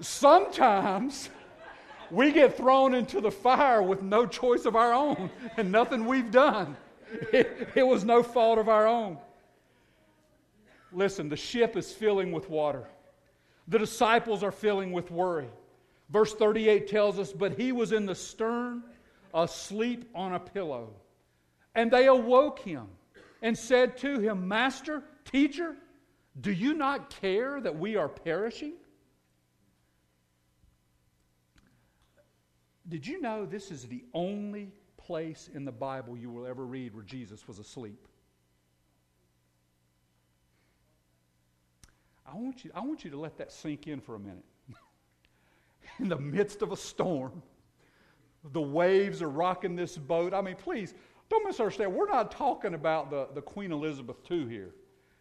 Sometimes we get thrown into the fire with no choice of our own and nothing we've done. It was no fault of our own. Listen, the ship is filling with water. The disciples are filling with worry. Verse 38 tells us, but he was in the stern, asleep on a pillow. And they awoke him and said to him, Master, Teacher, do you not care that we are perishing? Did you know this is the only place in the Bible you will ever read where Jesus was asleep? I want you to let that sink in for a minute. In the midst of a storm, the waves are rocking this boat. I mean, please, don't misunderstand. We're not talking about the Queen Elizabeth II here.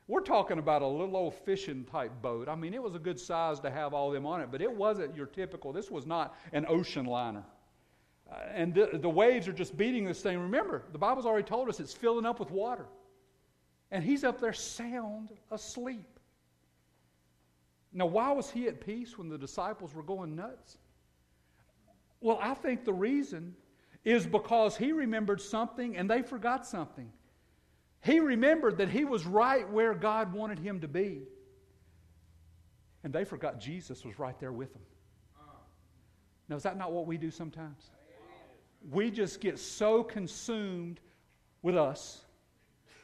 We're talking about a little old fishing type boat. I mean, it was a good size to have all them on it, but it wasn't your typical. This was not an ocean liner. And the waves are just beating this thing. Remember, the Bible's already told us it's filling up with water. And he's up there sound asleep. Now, why was he at peace when the disciples were going nuts? Well, I think the reason is because he remembered something and they forgot something. He remembered that he was right where God wanted him to be. And they forgot Jesus was right there with them. Now, is that not what we do sometimes? We just get so consumed with us.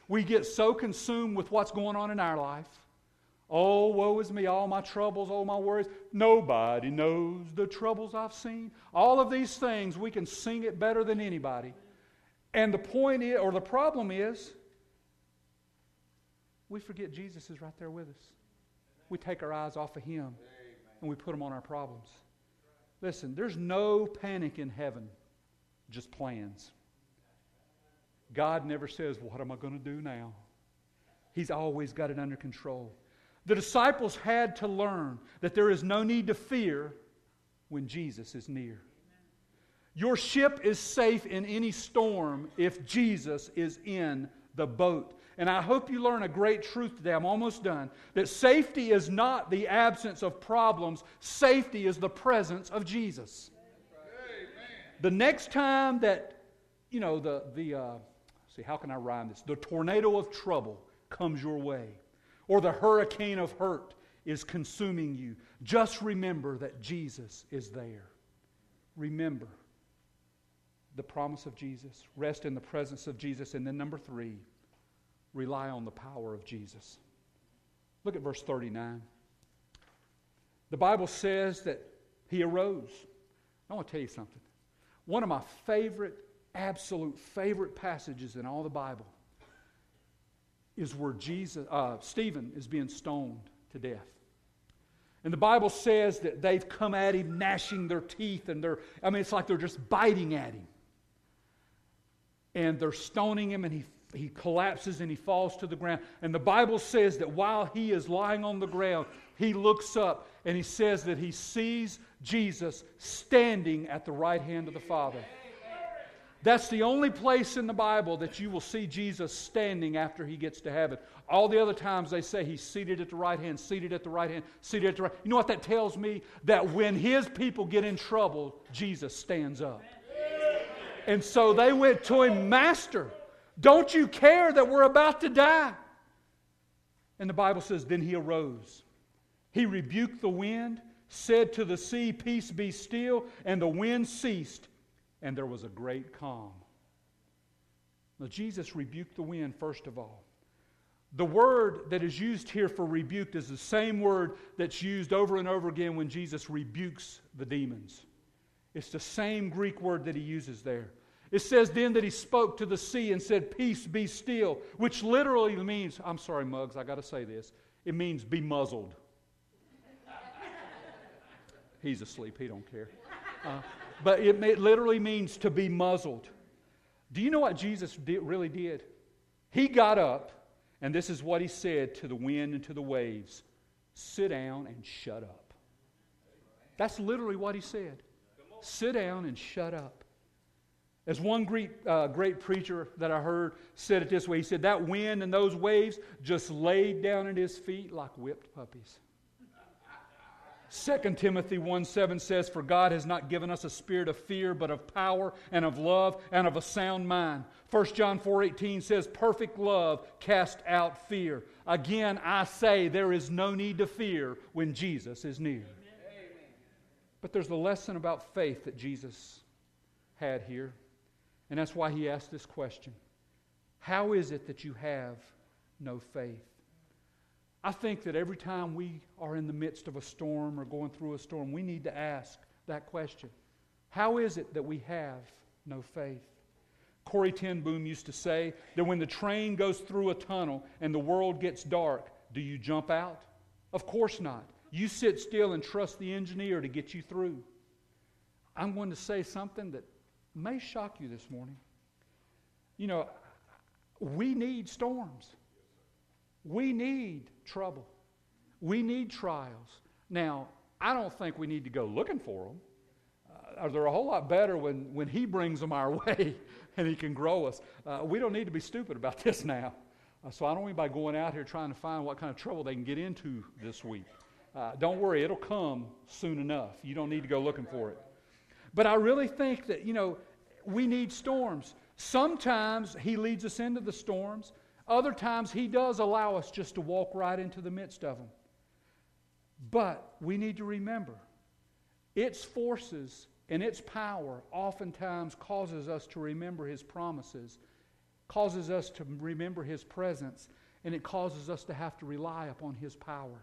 We get so consumed with what's going on in our life. Oh, woe is me, all my troubles, all my worries. Nobody knows the troubles I've seen. All of these things, we can sing it better than anybody. And the point is, or the problem is, we forget Jesus is right there with us. We take our eyes off of Him and we put them on our problems. Listen, there's no panic in heaven, just plans. God never says, what am I going to do now? He's always got it under control. The disciples had to learn that there is no need to fear when Jesus is near. Your ship is safe in any storm if Jesus is in the boat. And I hope you learn a great truth today. I'm almost done. That safety is not the absence of problems. Safety is the presence of Jesus. Amen. The next time that, how can I rhyme this? The tornado of trouble comes your way, or the hurricane of hurt is consuming you, just remember that Jesus is there. Remember the promise of Jesus. Rest in the presence of Jesus. And then number 3, rely on the power of Jesus. Look at verse 39. The Bible says that He arose. I want to tell you something. One of my absolute favorite passages in all the Bible is where Stephen is being stoned to death. And the Bible says that they've come at him gnashing their teeth and it's like they're just biting at him. And they're stoning him and he collapses and he falls to the ground. And the Bible says that while he is lying on the ground, he looks up and he says that he sees Jesus standing at the right hand of the Father. That's the only place in the Bible that you will see Jesus standing after He gets to heaven. All the other times they say He's seated at the right hand, seated at the right hand, seated at the right. You know what that tells me? That when His people get in trouble, Jesus stands up. And so they went to Him, Master, don't you care that we're about to die? And the Bible says, then He arose. He rebuked the wind, said to the sea, peace be still, and the wind ceased. And there was a great calm. Now, Jesus rebuked the wind, first of all. The word that is used here for rebuked is the same word that's used over and over again when Jesus rebukes the demons. It's the same Greek word that He uses there. It says then that He spoke to the sea and said, peace be still, which literally means, I'm sorry, Muggs, I got to say this. It means be muzzled. He's asleep, he don't care. But it literally means to be muzzled. Do you know what Jesus really did? He got up, and this is what He said to the wind and to the waves. Sit down and shut up. That's literally what He said. Sit down and shut up. As one great preacher that I heard said it this way, he said, that wind and those waves just laid down at His feet like whipped puppies. 2 Timothy 1:7 says, "For God has not given us a spirit of fear, but of power and of love and of a sound mind." 1 John 4:18 says, "Perfect love casts out fear." Again, I say there is no need to fear when Jesus is near. Amen. But there's the lesson about faith that Jesus had here. And that's why he asked this question. How is it that you have no faith? I think that every time we are in the midst of a storm or going through a storm, we need to ask that question. How is it that we have no faith? Corrie ten Boom used to say that when the train goes through a tunnel and the world gets dark, do you jump out? Of course not. You sit still and trust the engineer to get you through. I'm going to say something that may shock you this morning. You know, we need storms. We need trouble. We need trials. Now, I don't think we need to go looking for them. They're a whole lot better when He brings them our way and He can grow us. We don't need to be stupid about this now. So I don't want anybody going out here trying to find what kind of trouble they can get into this week. Don't worry, it'll come soon enough. You don't need to go looking for it. But I really think that, we need storms. Sometimes He leads us into the storms. Other times He does allow us just to walk right into the midst of them. But we need to remember, its forces and its power oftentimes causes us to remember His promises, causes us to remember His presence, and it causes us to have to rely upon His power.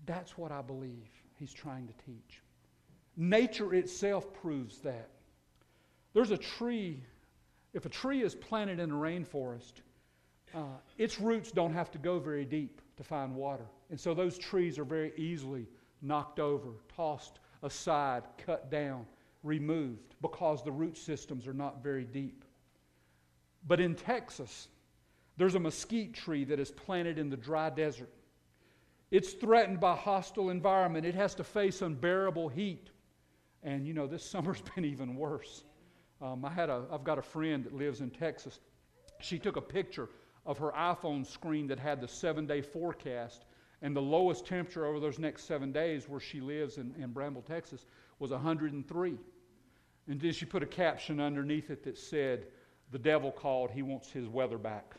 That's what I believe He's trying to teach. Nature itself proves that. There's a tree. If a tree is planted in a rainforest, its roots don't have to go very deep to find water. And so those trees are very easily knocked over, tossed aside, cut down, removed, because the root systems are not very deep. But in Texas, there's a mesquite tree that is planted in the dry desert. It's threatened by a hostile environment. It has to face unbearable heat. And this summer's been even worse. I've got a friend that lives in Texas. She took a picture of her iPhone screen that had the 7-day forecast, and the lowest temperature over those next 7 days where she lives in Bramble, Texas, was 103. And then she put a caption underneath it that said, "The devil called, he wants his weather back."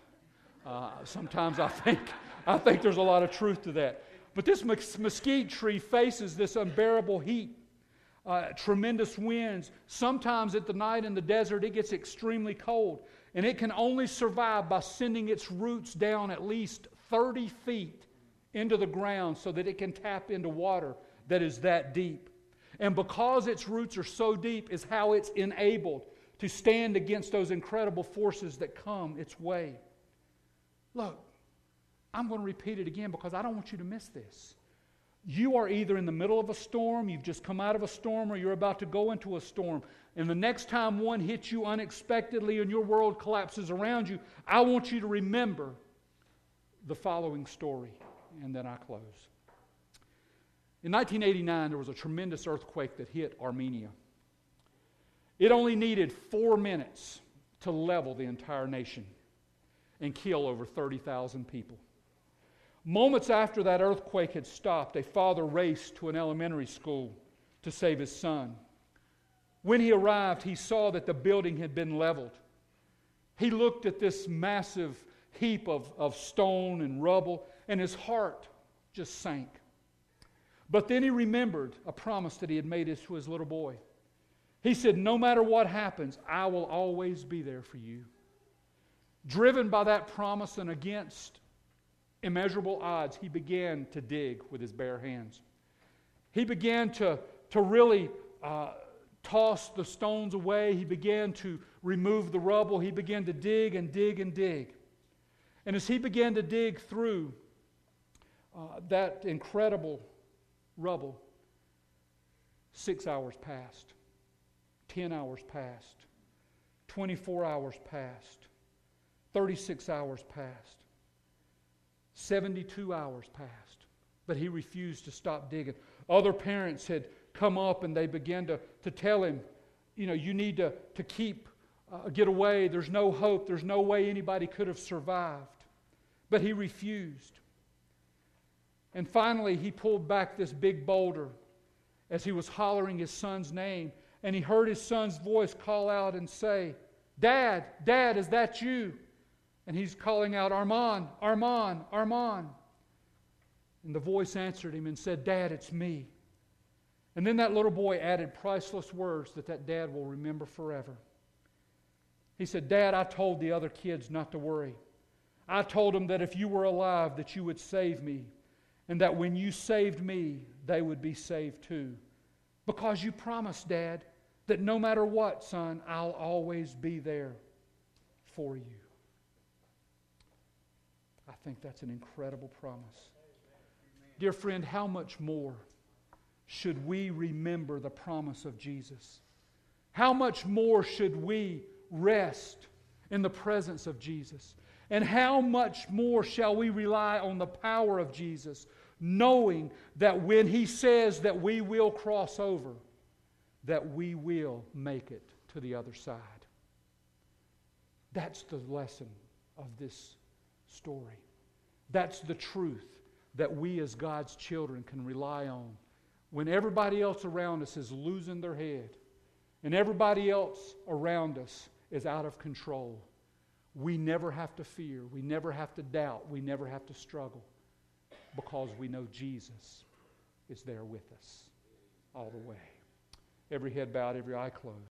Sometimes I think there's a lot of truth to that. But this mesquite tree faces this unbearable heat. Tremendous winds. Sometimes at the night in the desert it gets extremely cold, and it can only survive by sending its roots down at least 30 feet into the ground so that it can tap into water that is that deep. And because its roots are so deep is how it's enabled to stand against those incredible forces that come its way. Look, I'm going to repeat it again because I don't want you to miss this. You are either in the middle of a storm, you've just come out of a storm, or you're about to go into a storm. And the next time one hits you unexpectedly and your world collapses around you, I want you to remember the following story, and then I close. In 1989, there was a tremendous earthquake that hit Armenia. It only needed 4 minutes to level the entire nation and kill over 30,000 people. Moments after that earthquake had stopped, a father raced to an elementary school to save his son. When he arrived, he saw that the building had been leveled. He looked at this massive heap of stone and rubble, and his heart just sank. But then he remembered a promise that he had made to his little boy. He said, "No matter what happens, I will always be there for you." Driven by that promise and against immeasurable odds, he began to dig with his bare hands. He began to really toss the stones away. He began to remove the rubble. He began to dig and dig and dig. And as he began to dig through that incredible rubble, 6 hours passed, 10 hours passed, 24 hours passed, 36 hours passed. 72 hours passed, but he refused to stop digging. Other parents had come up and they began to tell him, you need to get away. There's no hope. There's no way anybody could have survived. But he refused. And finally, he pulled back this big boulder as he was hollering his son's name. And he heard his son's voice call out and say, "Dad, Dad, is that you?" And he's calling out, "Armand, Armand, Armand." And the voice answered him and said, "Dad, it's me." And then that little boy added priceless words that dad will remember forever. He said, "Dad, I told the other kids not to worry. I told them that if you were alive, that you would save me. And that when you saved me, they would be saved too. Because you promised, Dad, that no matter what, son, I'll always be there for you." I think that's an incredible promise. Dear friend, how much more should we remember the promise of Jesus? How much more should we rest in the presence of Jesus? And how much more shall we rely on the power of Jesus, knowing that when He says that we will cross over, that we will make it to the other side? That's the lesson of this story. That's the truth that we as God's children can rely on when everybody else around us is losing their head and everybody else around us is out of control. We never have to fear. We never have to doubt. We never have to struggle because we know Jesus is there with us all the way. Every head bowed, every eye closed.